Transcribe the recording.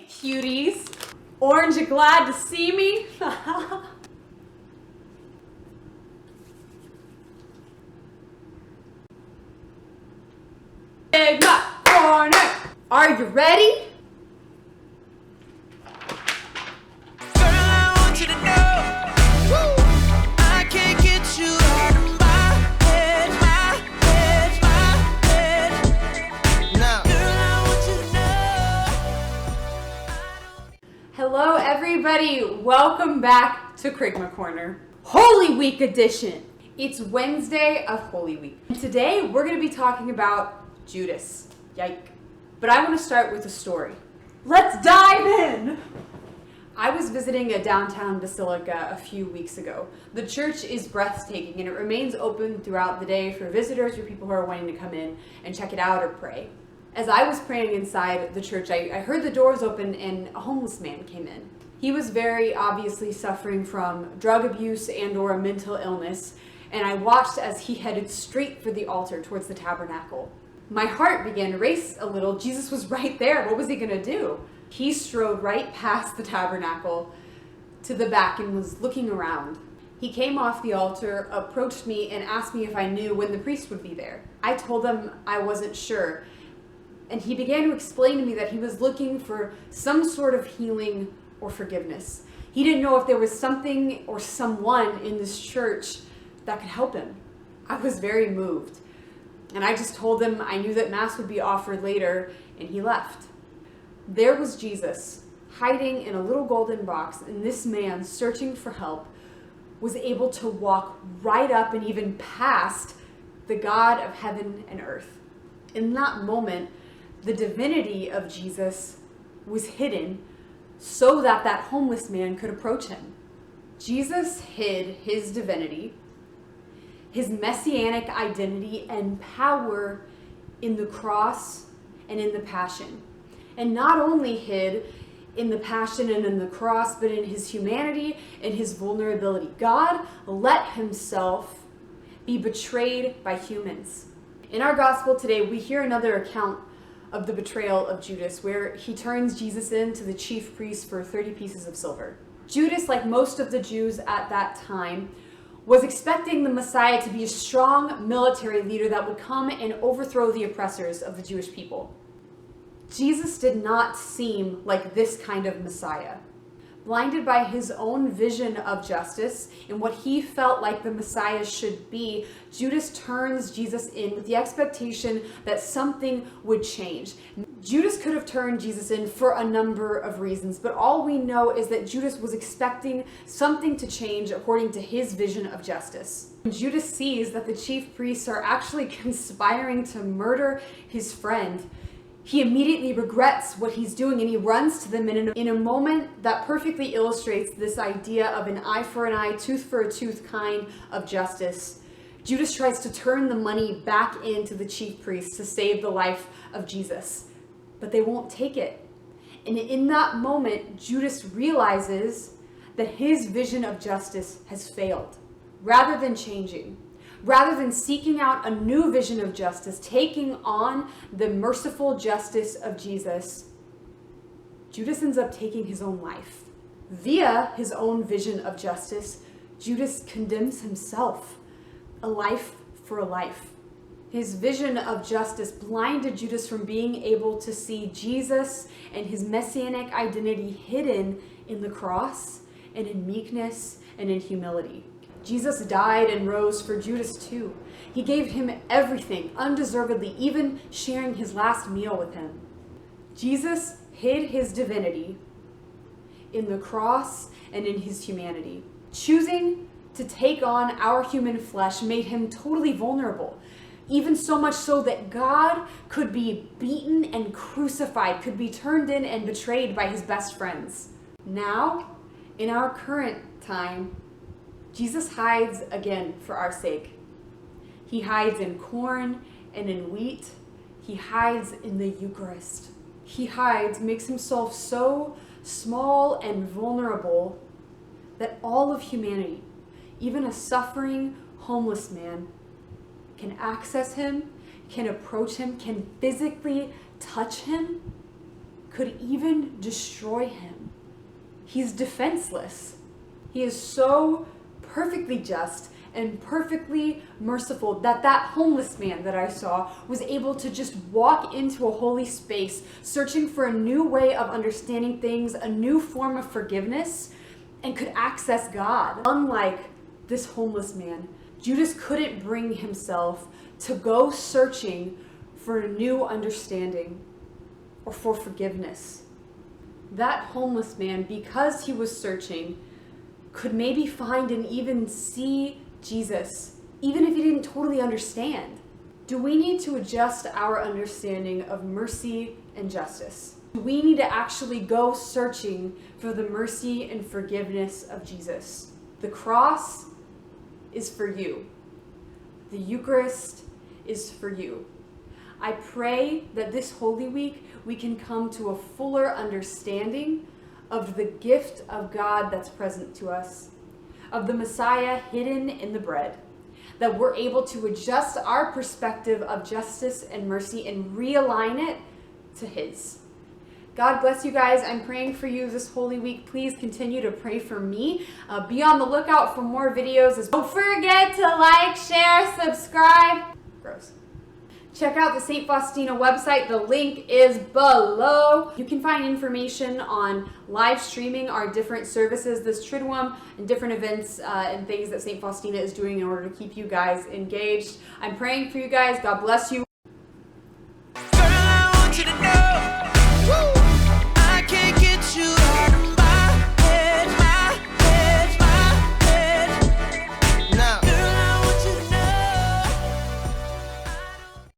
Hey, cuties. Orange, you glad to see me? Kerygma, Korner. Are you ready? Hello everybody, welcome back to Kerygma Corner. Holy Week edition. It's Wednesday of Holy Week. And today we're going to be talking about Judas. Yike. But I want to start with a story. Let's dive in! I was visiting a downtown basilica a few weeks ago. The church is breathtaking and it remains open throughout the day for visitors or people who are wanting to come in and check it out or pray. As I was praying inside the church, I heard the doors open and a homeless man came in. He was very obviously suffering from drug abuse and or a mental illness, and I watched as he headed straight for the altar towards the tabernacle. My heart began to race a little. Jesus was right there. What was he going to do? He strode right past the tabernacle to the back and was looking around. He came off the altar, approached me, and asked me if I knew when the priest would be there. I told him I wasn't sure. And he began to explain to me that he was looking for some sort of healing or forgiveness. He didn't know if there was something or someone in this church that could help him. I was very moved. And I just told him I knew that Mass would be offered later, and he left. There was Jesus, hiding in a little golden box, and this man, searching for help, was able to walk right up and even past the God of heaven and earth. In that moment, the divinity of Jesus was hidden so that that homeless man could approach him. Jesus hid his divinity, his messianic identity and power in the cross and in the passion. And not only hid in the passion and in the cross, but in his humanity and his vulnerability. God let himself be betrayed by humans. In our gospel today, we hear another account of the betrayal of Judas, where he turns Jesus in to the chief priest for 30 pieces of silver. Judas, like most of the Jews at that time, was expecting the Messiah to be a strong military leader that would come and overthrow the oppressors of the Jewish people. Jesus did not seem like this kind of Messiah. Blinded by his own vision of justice and what he felt like the Messiah should be, Judas turns Jesus in with the expectation that something would change. Judas could have turned Jesus in for a number of reasons, but all we know is that Judas was expecting something to change according to his vision of justice. When Judas sees that the chief priests are actually conspiring to murder his friend, he immediately regrets what he's doing and he runs to them in a moment that perfectly illustrates this idea of an eye for an eye, tooth for a tooth kind of justice. Judas tries to turn the money back into the chief priests to save the life of Jesus, but they won't take it. And in that moment, Judas realizes that his vision of justice has failed. Rather than changing, rather than seeking out a new vision of justice, taking on the merciful justice of Jesus, Judas ends up taking his own life. Via his own vision of justice, Judas condemns himself, a life for a life. His vision of justice blinded Judas from being able to see Jesus and his messianic identity hidden in the cross and in meekness and in humility. Jesus died and rose for Judas too. He gave him everything undeservedly, even sharing his last meal with him. Jesus hid his divinity in the cross and in his humanity. Choosing to take on our human flesh made him totally vulnerable, even so much so that God could be beaten and crucified, could be turned in and betrayed by his best friends. Now, in our current time, Jesus hides again for our sake. He hides in corn and in wheat. He hides in the Eucharist. He hides, makes himself so small and vulnerable that all of humanity, even a suffering homeless man, can access him, can approach him, can physically touch him. could even destroy him. He's defenseless. He is so perfectly just and perfectly merciful that homeless man that I saw was able to just walk into a holy space, searching for a new way of understanding things, a new form of forgiveness, and could access God. Unlike this homeless man, Judas couldn't bring himself to go searching for a new understanding or for forgiveness. That homeless man, because he was searching, could maybe find and even see Jesus, even if he didn't totally understand. Do we need to adjust our understanding of mercy and justice? Do we need to actually go searching for the mercy and forgiveness of Jesus? The cross is for you. The Eucharist is for you. I pray that this Holy Week we can come to a fuller understanding of the gift of God that's present to us, of the Messiah hidden in the bread, that we're able to adjust our perspective of justice and mercy and realign it to His. God bless you guys. I'm praying for you this Holy Week. Please continue to pray for me. Be on the lookout for more videos. Don't forget to like, share, subscribe. Gross. Check out the St. Faustina website. The link is below. You can find information on live streaming our different services this Triduum and different events and things that St. Faustina is doing in order to keep you guys engaged. I'm praying for you guys. God bless you.